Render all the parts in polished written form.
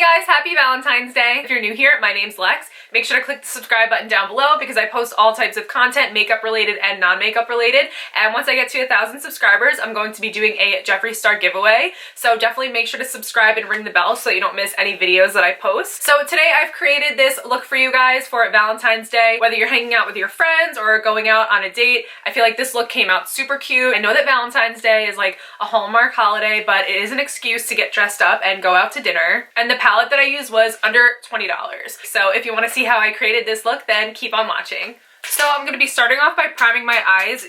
guys, happy Valentine's Day. If you're new here, my name's Lex. Make sure to click the subscribe button down below because I post all types of content, makeup related and non-makeup related. And once I get to 1,000 subscribers, I'm going to be doing a Jeffree Star giveaway. So definitely make sure to subscribe and ring the bell so that you don't miss any videos that I post. So today I've created this look for you guys for Valentine's Day. Whether you're hanging out with your friends or going out on a date, I feel like this look came out super cute. I know that Valentine's Day is like a Hallmark holiday, but it is an excuse to get dressed up and go out to dinner. And the palette that I used was under $20. So if you want to see how I created this look, then keep on watching. So I'm going to be starting off by priming my eyes.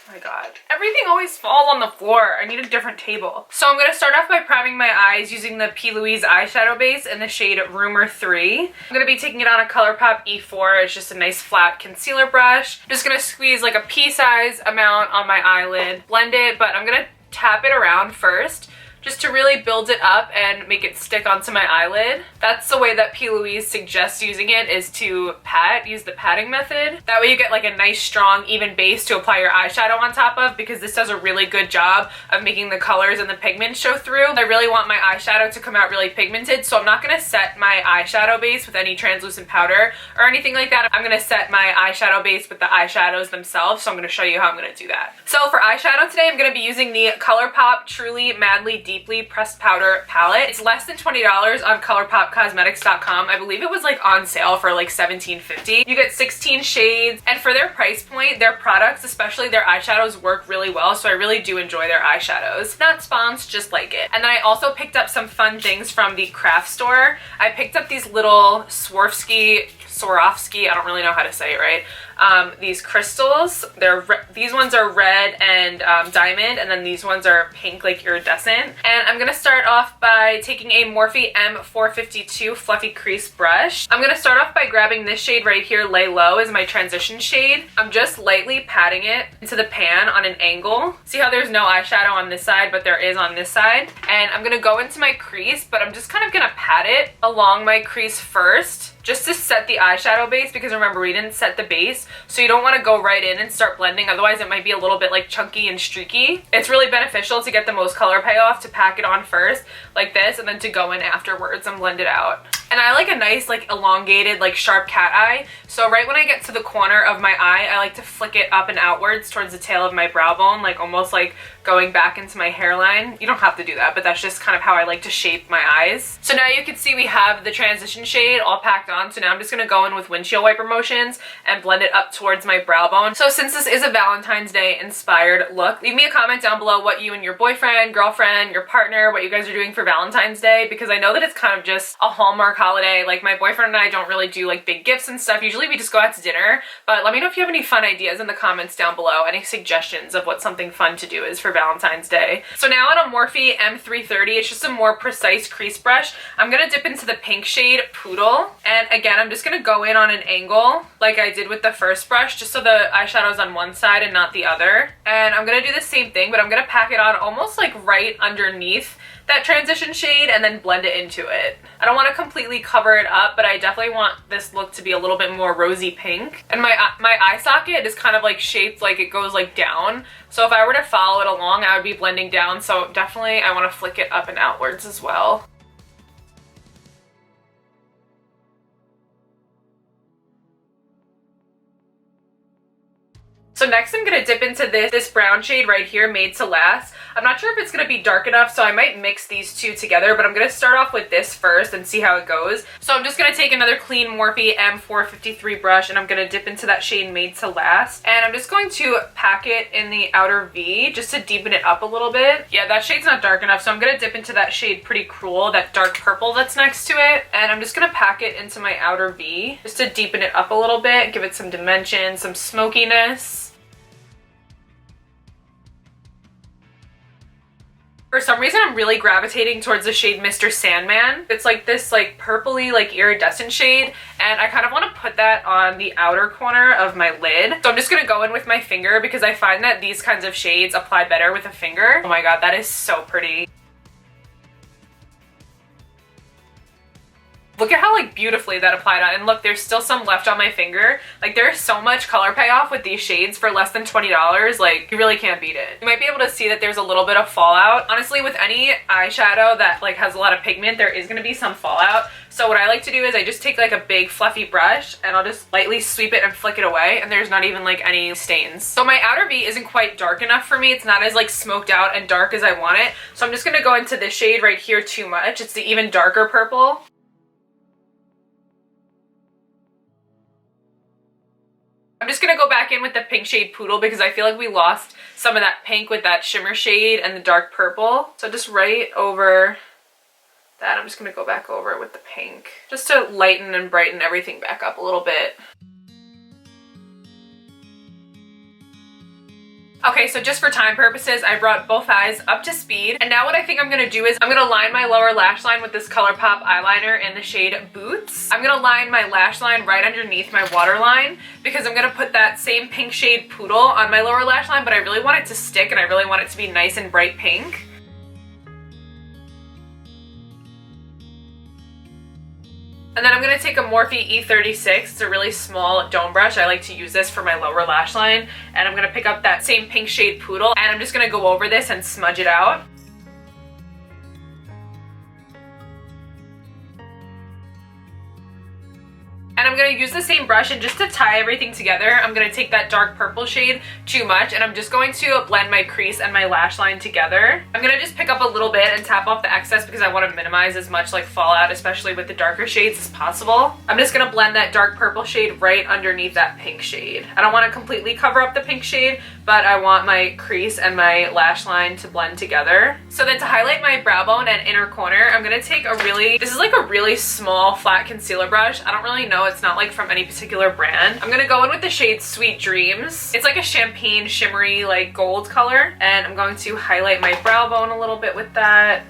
Oh my god, everything always falls on the floor. I need a different table. So I'm going to start off by priming my eyes using the P. Louise eyeshadow base in the shade Rumor 3. I'm going to be taking it on a ColourPop E4. It's just a nice flat concealer brush. I'm just going to squeeze like a pea-size amount on my eyelid, blend it, but I'm going to tap it around first, just to really build it up and make it stick onto my eyelid. That's the way that P. Louise suggests using it, is to pat, use the patting method. That way you get like a nice strong even base to apply your eyeshadow on top of, because this does a really good job of making the colors and the pigments show through. I really want my eyeshadow to come out really pigmented, so I'm not gonna set my eyeshadow base with any translucent powder or anything like that. I'm gonna set my eyeshadow base with the eyeshadows themselves, so I'm gonna show you how I'm gonna do that. So for eyeshadow today, I'm gonna be using the ColourPop Truly Madly Deeply Pressed Powder palette. It's less than $20 on ColourPopCosmetics.com. I believe it was like on sale for like $17.50. You get 16 shades, and for their price point, their products, especially their eyeshadows, work really well, so I really do enjoy their eyeshadows. Not spons, just like it. And then I also picked up some fun things from the craft store. I picked up these little Swarovski, I don't really know how to say it right. These crystals, these ones are red and diamond, and then these ones are pink, like iridescent. And I'm gonna start off by taking a Morphe M452 fluffy crease brush. I'm gonna start off by grabbing this shade right here, Lay Low, as my transition shade. I'm just lightly patting it into the pan on an angle. See how there's no eyeshadow on this side, but there is on this side. And I'm gonna go into my crease, but I'm just kind of gonna pat it along my crease first, just to set the eyeshadow base, because remember, we didn't set the base, so you don't want to go right in and start blending, otherwise it might be a little bit like chunky and streaky. It's really beneficial to get the most color payoff to pack it on first, like this, and then to go in afterwards and blend it out. And I like a nice, like, elongated, like, sharp cat eye. So right when I get to the corner of my eye, I like to flick it up and outwards towards the tail of my brow bone, like almost like going back into my hairline. You don't have to do that, but that's just kind of how I like to shape my eyes. So now you can see we have the transition shade all packed on. So now I'm just going to go in with windshield wiper motions and blend it up towards my brow bone. So since this is a Valentine's Day inspired look, leave me a comment down below what you and your boyfriend, girlfriend, your partner, what you guys are doing for Valentine's Day, because I know that it's kind of just a Hallmark holiday. Like, my boyfriend and I don't really do like big gifts and stuff. Usually we just go out to dinner, but let me know if you have any fun ideas in the comments down below, any suggestions of what something fun to do is for Valentine's Day. So now on a Morphe M330, it's just a more precise crease brush. I'm gonna dip into the pink shade Poodle, and again, I'm just gonna go in on an angle like I did with the first brush, just so the eyeshadow's on one side and not the other. And I'm gonna do the same thing, but I'm gonna pack it on almost like right underneath that transition shade and then blend it into it. I don't want to completely cover it up, but I definitely want this look to be a little bit more rosy pink. And my eye socket is kind of like shaped like it goes like down. So if I were to follow it along, I would be blending down. So definitely I want to flick it up and outwards as well. So next I'm going to dip into this brown shade right here, Made to Last. I'm not sure if it's going to be dark enough, so I might mix these two together, but I'm going to start off with this first and see how it goes. So I'm just going to take another clean Morphe M453 brush, and I'm going to dip into that shade Made to Last. And I'm just going to pack it in the outer V just to deepen it up a little bit. Yeah, that shade's not dark enough, so I'm going to dip into that shade Pretty Cruel, that dark purple that's next to it. And I'm just going to pack it into my outer V just to deepen it up a little bit, give it some dimension, some smokiness. For some reason, I'm really gravitating towards the shade Mr. Sandman. It's like this like purpley, like iridescent shade, and I kind of want to put that on the outer corner of my lid. So I'm just gonna go in with my finger because I find that these kinds of shades apply better with a finger. Oh my god, that is so pretty. Look at how like beautifully that applied on, and look, there's still some left on my finger. Like there's so much color payoff with these shades for less than $20. Like you really can't beat it. You might be able to see that there's a little bit of fallout. Honestly, with any eyeshadow that like has a lot of pigment, there is going to be some fallout. So what I like to do is I just take like a big fluffy brush and I'll just lightly sweep it and flick it away, and there's not even like any stains. So my outer V isn't quite dark enough for me. It's not as like smoked out and dark as I want it. So I'm just going to go into this shade right here, Too Much. It's the even darker purple. I'm just going to go back in with the pink shade Poodle because I feel like we lost some of that pink with that shimmer shade and the dark purple. So just right over that, I'm just going to go back over it with the pink just to lighten and brighten everything back up a little bit. Okay, so just for time purposes, I brought both eyes up to speed. And now what I think I'm gonna do is I'm gonna line my lower lash line with this ColourPop eyeliner in the shade Boots. I'm gonna line my lash line right underneath my waterline because I'm gonna put that same pink shade Poodle on my lower lash line, but I really want it to stick and I really want it to be nice and bright pink. And then I'm going to take a Morphe E36. It's a really small dome brush. I like to use this for my lower lash line. And I'm going to pick up that same pink shade Poodle, and I'm just going to go over this and smudge it out. And I'm going to use the same brush, and just to tie everything together, I'm going to take that dark purple shade, Too Much, and I'm just going to blend my crease and my lash line together. I'm going to just pick up a little bit and tap off the excess because I want to minimize as much like fallout, especially with the darker shades, as possible. I'm just going to blend that dark purple shade right underneath that pink shade. I don't want to completely cover up the pink shade, but I want my crease and my lash line to blend together. So then to highlight my brow bone and inner corner, I'm going to take this is like a really small flat concealer brush. I don't really know, it's not like from any particular brand. I'm gonna go in with the shade Sweet Dreams. It's like a champagne shimmery like gold color, and I'm going to highlight my brow bone a little bit with that.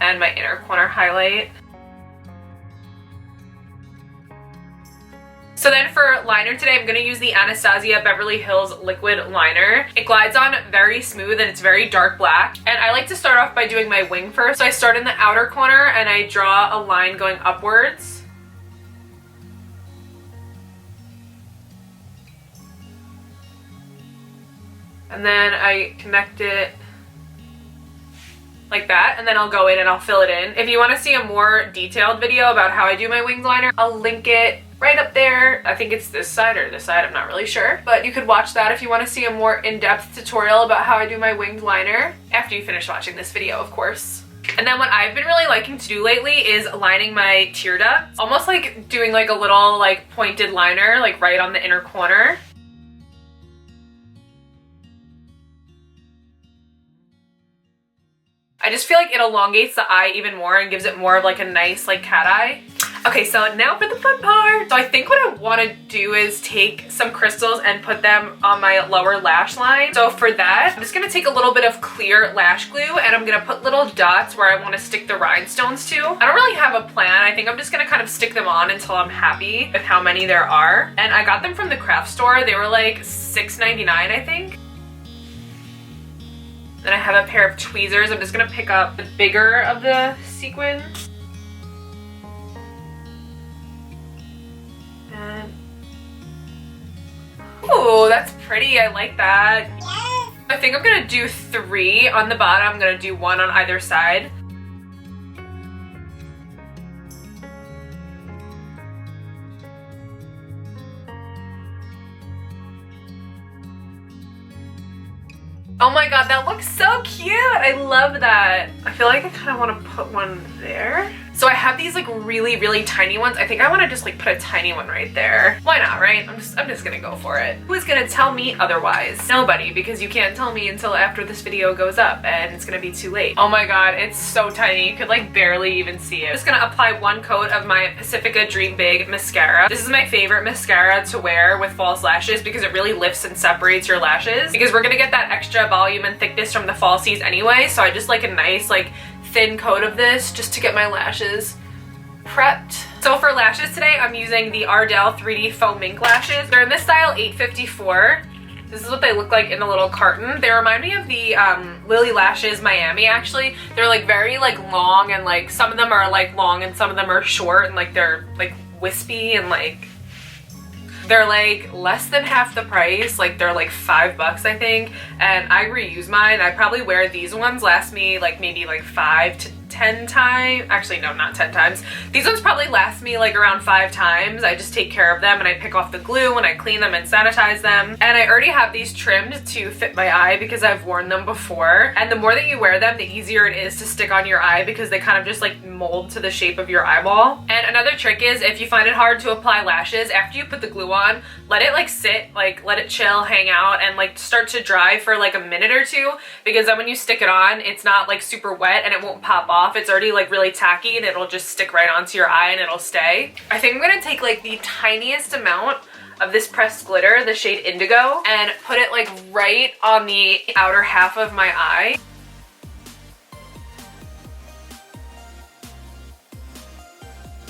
And my inner corner highlight. So then for liner today, I'm going to use the Anastasia Beverly Hills Liquid Liner. It glides on very smooth and it's very dark black. And I like to start off by doing my wing first. So I start in the outer corner and I draw a line going upwards. And then I connect it like that, and then I'll go in and I'll fill it in. If you want to see a more detailed video about how I do my winged liner, I'll link it right up there. I think it's this side or this side, I'm not really sure. But you could watch that if you want to see a more in-depth tutorial about how I do my winged liner, after you finish watching this video, of course. And then what I've been really liking to do lately is lining my tear ducts. Almost like doing like a little like pointed liner, like right on the inner corner. I just feel like it elongates the eye even more and gives it more of like a nice like cat eye. Okay, so now for the fun part. So I think what I want to do is take some crystals and put them on my lower lash line. So for that, I'm just going to take a little bit of clear lash glue and I'm going to put little dots where I want to stick the rhinestones to. I don't really have a plan. I think I'm just going to kind of stick them on until I'm happy with how many there are. And I got them from the craft store. They were like $6.99, I think. Then I have a pair of tweezers. I'm just going to pick up the bigger of the sequins. And ooh, that's pretty. I like that. I think I'm going to do 3 on the bottom. I'm going to do 1 on either side. Oh my god, that looks so cute! I love that. I feel like I kind of want to put one there. So I have these like really, really tiny ones. I think I want to just like put a tiny one right there. Why not, right? I'm just gonna go for it. Who is gonna tell me otherwise? Nobody, because you can't tell me until after this video goes up and it's gonna be too late. Oh my god, it's so tiny. You could like barely even see it. I'm just gonna apply 1 coat of my Pacifica Dream Big mascara. This is my favorite mascara to wear with false lashes because it really lifts and separates your lashes. Because we're gonna get that extra volume and thickness from the falsies anyway, so I just like a nice like thin coat of this just to get my lashes prepped. So for lashes today, I'm using the Ardell 3D Faux Mink lashes. They're in this style 854. This is what they look like in a little carton. They remind me of the Lily Lashes Miami, actually. They're like very like long, and like some of them are like long and some of them are short, and like they're like wispy, and like they're like less than half the price. Like they're like $5 I think, and I reuse mine. I probably wear these ones, last me like maybe like 5 to 10 times. Actually, no, not 10 times. These ones probably last me like around 5 times. I just take care of them and I pick off the glue and I clean them and sanitize them. And I already have these trimmed to fit my eye because I've worn them before. And the more that you wear them, the easier it is to stick on your eye because they kind of just like mold to the shape of your eyeball. And another trick is, if you find it hard to apply lashes, after you put the glue on, let it like sit, like let it chill, hang out, and like start to dry for like a minute or two, because then when you stick it on, it's not like super wet and it won't pop off. It's already like really tacky and it'll just stick right onto your eye and it'll stay. I think I'm gonna take like the tiniest amount of this pressed glitter, the shade Indigo, and put it like right on the outer half of my eye.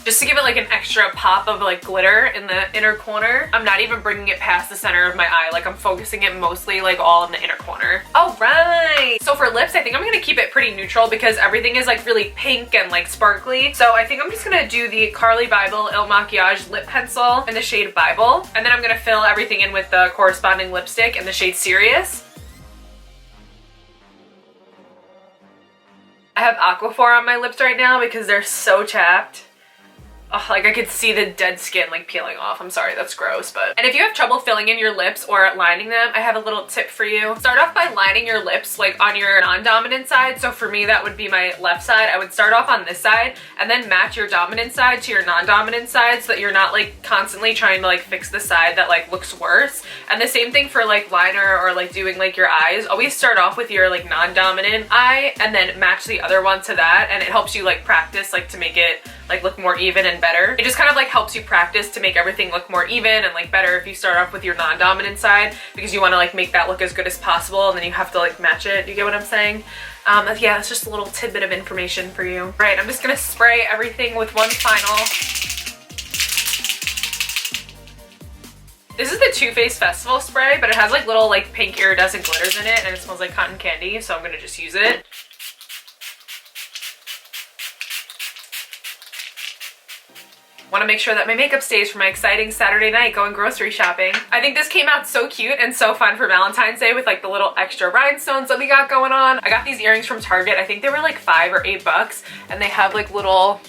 Just to give it like an extra pop of like glitter in the inner corner. I'm not even bringing it past the center of my eye. Like I'm focusing it mostly like all in the inner corner. All right. So for lips, I think I'm gonna keep it pretty neutral because everything is like really pink and like sparkly. So I think I'm just gonna do the Carly Bible Il Makiage lip pencil in the shade Bible. And then I'm gonna fill everything in with the corresponding lipstick in the shade Serious. I have Aquaphor on my lips right now because they're so chapped. Oh, like I could see the dead skin like peeling off. I'm sorry, that's gross, but. And if you have trouble filling in your lips or lining them, I have a little tip for you. Start off by lining your lips like on your non-dominant side. So for me, that would be my left side. I would start off on this side and then match your dominant side to your non-dominant side so that you're not like constantly trying to like fix the side that like looks worse. And the same thing for like liner or like doing like your eyes. Always start off with your like non-dominant eye and then match the other one to that, and it helps you like practice like to make it like look more even and better. It just kind of like helps you practice to make everything look more even and like better if you start off with your non-dominant side, because you want to like make that look as good as possible, and then you have to like match it. You get what I'm saying? Yeah, that's just a little tidbit of information for you. Right, I'm just gonna spray everything with one final. This is the Too Faced Festival spray, but it has like little like pink iridescent glitters in it, and it smells like cotton candy, so I'm gonna just use it. Want to make sure that my makeup stays for my exciting Saturday night going grocery shopping. I think this came out so cute and so fun for Valentine's Day with like the little extra rhinestones that we got going on. I got these earrings from Target. I think they were like $5 or $8, and they have like little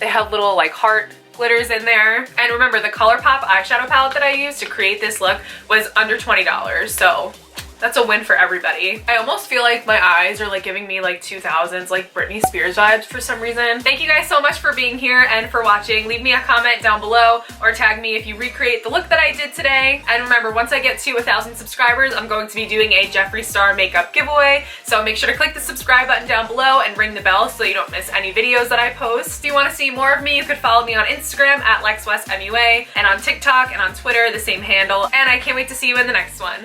like heart glitters in there. And remember, the ColourPop eyeshadow palette that I used to create this look was under $20, so that's a win for everybody. I almost feel like my eyes are like giving me like 2000s like Britney Spears vibes for some reason. Thank you guys so much for being here and for watching. Leave me a comment down below or tag me if you recreate the look that I did today. And remember, once I get to 1,000 subscribers, I'm going to be doing a Jeffree Star makeup giveaway. So make sure to click the subscribe button down below and ring the bell so you don't miss any videos that I post. If you want to see more of me, you could follow me on Instagram at LexWestMUA, and on TikTok and on Twitter, the same handle. And I can't wait to see you in the next one.